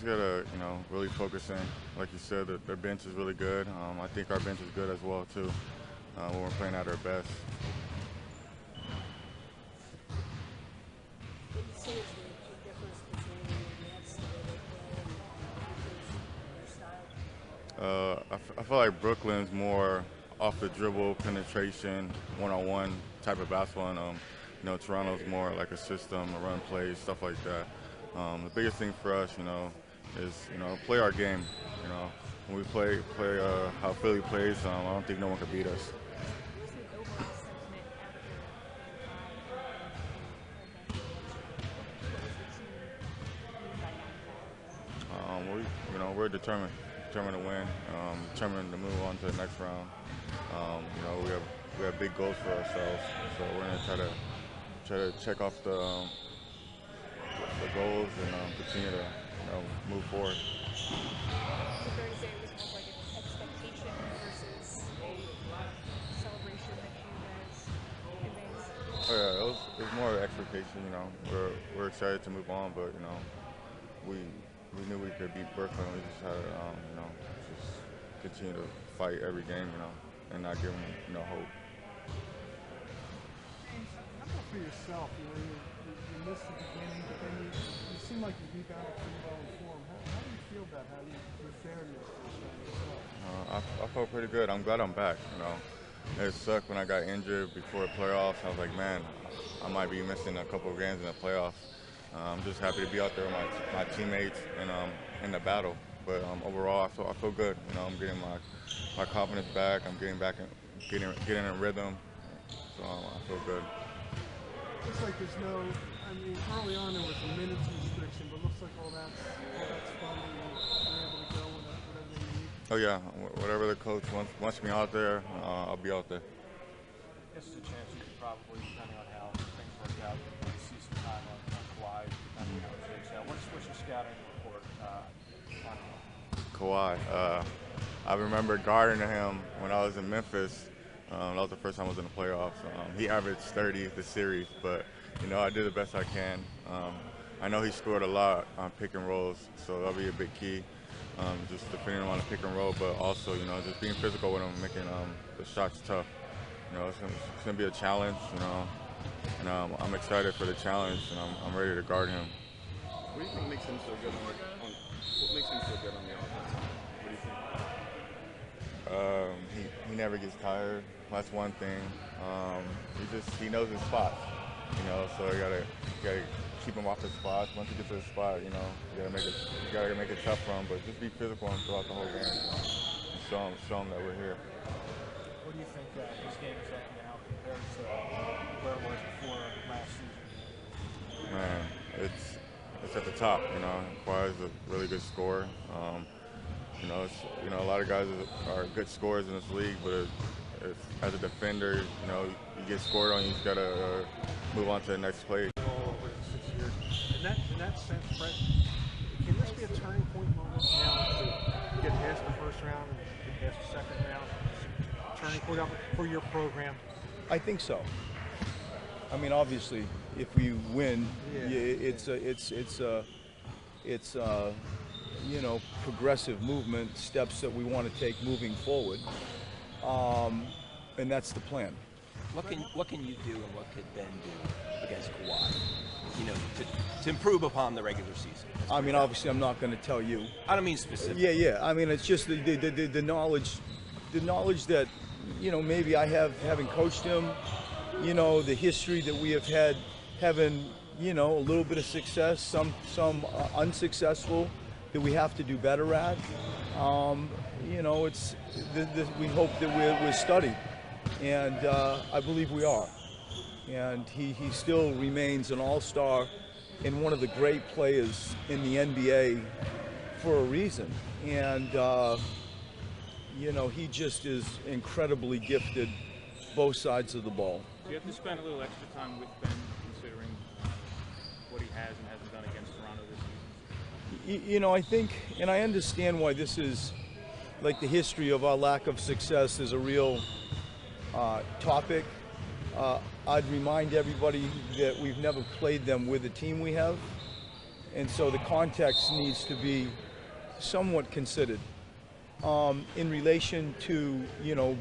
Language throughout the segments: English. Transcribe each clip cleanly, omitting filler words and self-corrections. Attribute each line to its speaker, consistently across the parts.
Speaker 1: gotta, really focus in. Like you said, their bench is really good. I think our bench is good as well too when we're playing at our best.
Speaker 2: What do you say is the difference between the Nets, the way they play, and their style?
Speaker 1: I feel like Brooklyn's more off the dribble, penetration, one-on-one type of basketball, and Toronto's more like a system, a run play, stuff like that. The biggest thing for us, is play our game. When we play how Philly plays, I don't think no one can beat us.
Speaker 3: What's the overall sentiment after Game 5 and what was the team mean by that?
Speaker 1: We're determined to win, determined to move on to the next round. We have big goals for ourselves, so we're gonna try to check off the goals and continue to move forward.
Speaker 3: Is it fair to say it was more like an expectation versus a celebration that you guys advanced?
Speaker 1: Oh, yeah, it was more of an expectation. We're excited to move on, but we knew we could beat Brooklyn. We just had to just continue to fight every game, and not give them hope.
Speaker 4: How about for yourself? You missed the beginning, but then you seem like you rebounded pretty well in form. How do you feel about how you fared yourself?
Speaker 1: I felt pretty good. I'm glad I'm back. It sucked when I got injured before the playoffs. I was like, man, I might be missing a couple of games in the playoffs. I'm just happy to be out there with my teammates and in the battle. But overall, I feel good. I'm getting my confidence back. I'm getting back and getting in rhythm. So I feel good.
Speaker 4: Looks like there's early on there was a minutes restriction, but looks like all that's funded and you're able to go whatever they need.
Speaker 1: Oh yeah, whatever the coach wants me out there, I'll be out there.
Speaker 5: This is a chance you could probably, depending on how things work out, see some time on Kawhi, depending on how it shakes out. What's your scouting report on him?
Speaker 1: Kawhi, I remember guarding him when I was in Memphis. That was the first time I was in the playoffs. He averaged 30 the series, but I did the best I can. I know he scored a lot on pick and rolls, so that'll be a big key. Just defending him on the pick and roll, but also just being physical with him, making the shots tough. It's gonna be a challenge, and I'm excited for the challenge, and I'm ready to guard him.
Speaker 6: What do you think makes him so good what makes him so good on the offense? What do you think?
Speaker 1: He never gets tired. That's one thing. He knows his spots. So you gotta keep him off his spots. Once he gets to his spot, you gotta make it tough for him. But just be physical throughout the whole game and show him that we're here.
Speaker 5: What do you think this game is like now compared to where it was before last season?
Speaker 1: Man, it's at the top. Kawhi is a really good scorer. A lot of guys are good scorers in this league, but as a defender, you get scored on, you just gotta move on to the next play.
Speaker 4: Over 6 years. In that sense, Fred, can this be a turning point moment now to get past the first round and get past the second round? Turning point for your program?
Speaker 7: I think so. I mean, obviously, if we win, it's progressive movement, steps that we want to take moving forward, and that's the plan.
Speaker 8: What can you do and what could Ben do against Kawhi? To improve upon the regular season.
Speaker 7: I mean, obviously, I'm not going to tell you.
Speaker 8: I don't mean specific.
Speaker 7: Yeah. I mean, it's just the knowledge that maybe I have, having coached him. The history that we have had, having a little bit of success, some unsuccessful, that we have to do better at. It's we hope that we're studied, and I believe we are. And he still remains an all-star and one of the great players in the NBA for a reason. And he just is incredibly gifted, both sides of the ball.
Speaker 9: Do you have to spend a little extra time with Ben, considering what he has and hasn't done against Toronto this season?
Speaker 7: I think, and I understand why this is, like, the history of our lack of success is a real topic. I'd remind everybody that we've never played them with the team we have, And so the context needs to be somewhat considered. In relation to,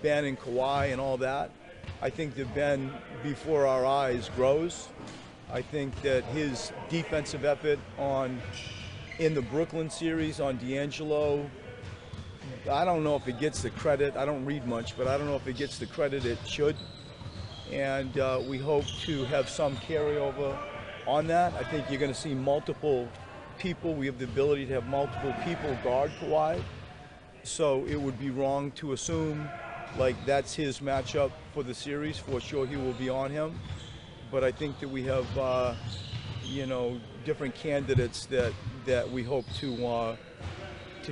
Speaker 7: Ben and Kawhi and all that, I think that Ben, before our eyes, grows. I think that his defensive effort in the Brooklyn series on D'Angelo, I don't know if it gets the credit. I don't read much, but I don't know if it gets the credit it should. And we hope to have some carryover on that. I think you're going to see multiple people. We have the ability to have multiple people guard Kawhi. So it would be wrong to assume like that's his matchup for the series. For sure he will be on him. But I think that we have, different candidates that we hope to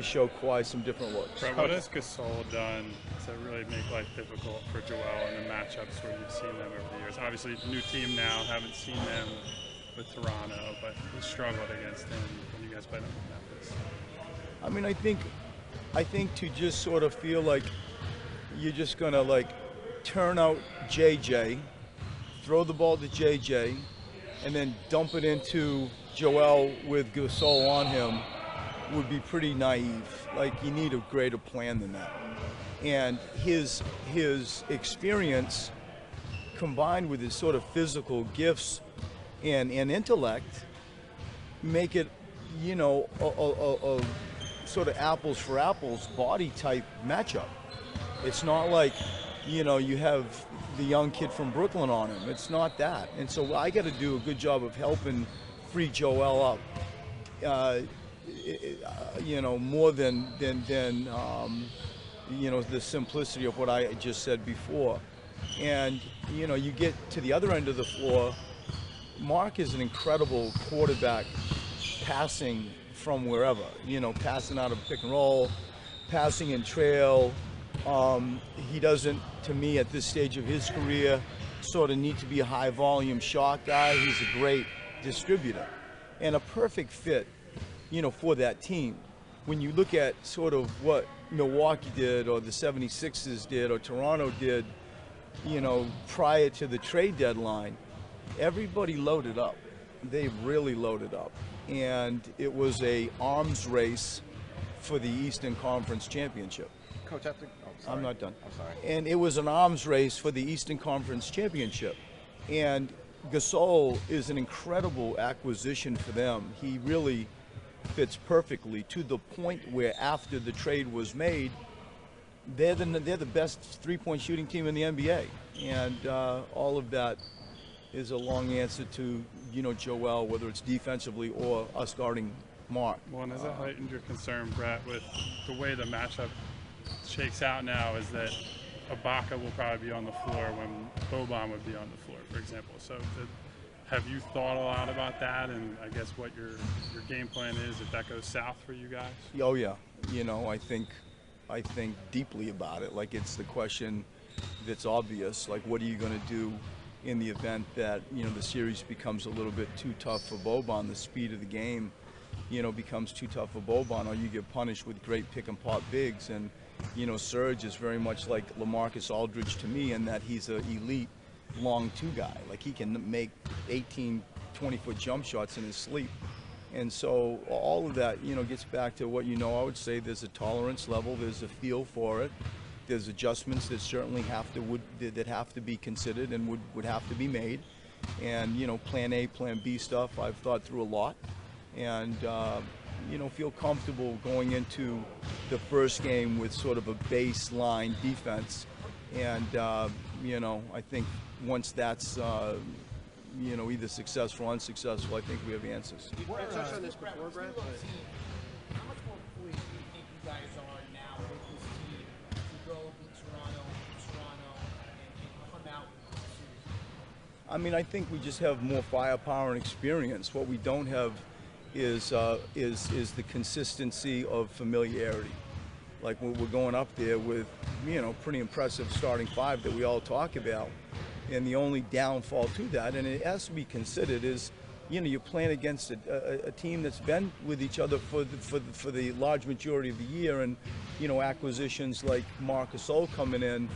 Speaker 7: show Kawhi some different looks.
Speaker 10: Brett, what has Gasol done to really make life difficult for Joel in the matchups where you've seen them over the years? Obviously, new team now, haven't seen them with Toronto, but we struggled against them when you guys played them with Memphis.
Speaker 7: I mean, I think to just sort of feel like you're just going to turn out JJ, throw the ball to JJ, and then dump it into Joel with Gasol on him would be pretty naive. Like, you need a greater plan than that. And his experience combined with his sort of physical gifts and intellect make it, a sort of apples for apples body type matchup. It's not like, you have the young kid from Brooklyn on him. It's not that. And so I got to do a good job of helping free Joel up, more than the simplicity of what I just said before. And, you get to the other end of the floor, Mark is an incredible quarterback passing from wherever, passing out of pick and roll, passing in trail. He doesn't, to me, at this stage of his career, sort of need to be a high volume shot guy. He's a great distributor and a perfect fit, for that team. When you look at sort of what Milwaukee did or the 76ers did or Toronto did, prior to the trade deadline, everybody loaded up. They really loaded up. And it was a arms race for the Eastern Conference Championship.
Speaker 6: Coach, I think,
Speaker 7: I'm not done.
Speaker 6: I'm sorry.
Speaker 7: And it was an arms race for the Eastern Conference Championship. And Gasol is an incredible acquisition for them. He really fits perfectly to the point where after the trade was made, they're the best three-point shooting team in the NBA. And all of that is a long answer to, Joel, whether it's defensively or us guarding Mark.
Speaker 10: Well, and has it heightened your concern, Brett, with the way the matchup shakes out now is that Ibaka will probably be on the floor when Boban would be on the floor, for example. So have you thought a lot about that and I guess what your game plan is if that goes south for you guys?
Speaker 7: Oh, yeah. I think deeply about it. Like, it's the question that's obvious. Like, what are you going to do in the event that, the series becomes a little bit too tough for Boban, the speed of the game, becomes too tough for Boban, or you get punished with great pick and pop bigs. And, Serge is very much like LaMarcus Aldridge to me in that he's an elite long two guy. Like, he can make 18, 20-foot jump shots in his sleep. And so all of that, gets back to what I would say there's a tolerance level, there's a feel for it. There's adjustments that certainly have to be considered and would have to be made. And, plan A, plan B stuff, I've thought through a lot. And, feel comfortable going into the first game with sort of a baseline defense. And, I think once that's, either successful or unsuccessful, I think we have answers.
Speaker 6: I touched on this before, Brett, but
Speaker 2: How much more fully do you think you guys are now with this team to go beat Toronto, and come out with this series?
Speaker 7: I mean, I think we just have more firepower and experience. What we don't have is the consistency of familiarity. Like, we're going up there with, pretty impressive starting five that we all talk about. And the only downfall to that, and it has to be considered, is, you're playing against a team that's been with each other for the large majority of the year, and, acquisitions like Marc Gasol coming in,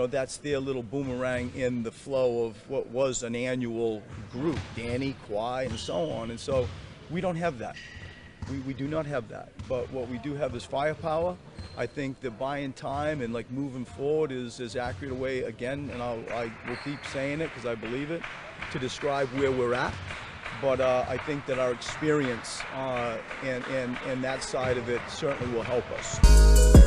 Speaker 7: that's their little boomerang in the flow of what was an annual group, Danny, Kawhi, and so on. And so We don't have that. We do not have that. But what we do have is firepower. I think that buying time and like moving forward is as accurate a way, again, and I will keep saying it because I believe it, to describe where we're at. But I think that our experience and that side of it certainly will help us.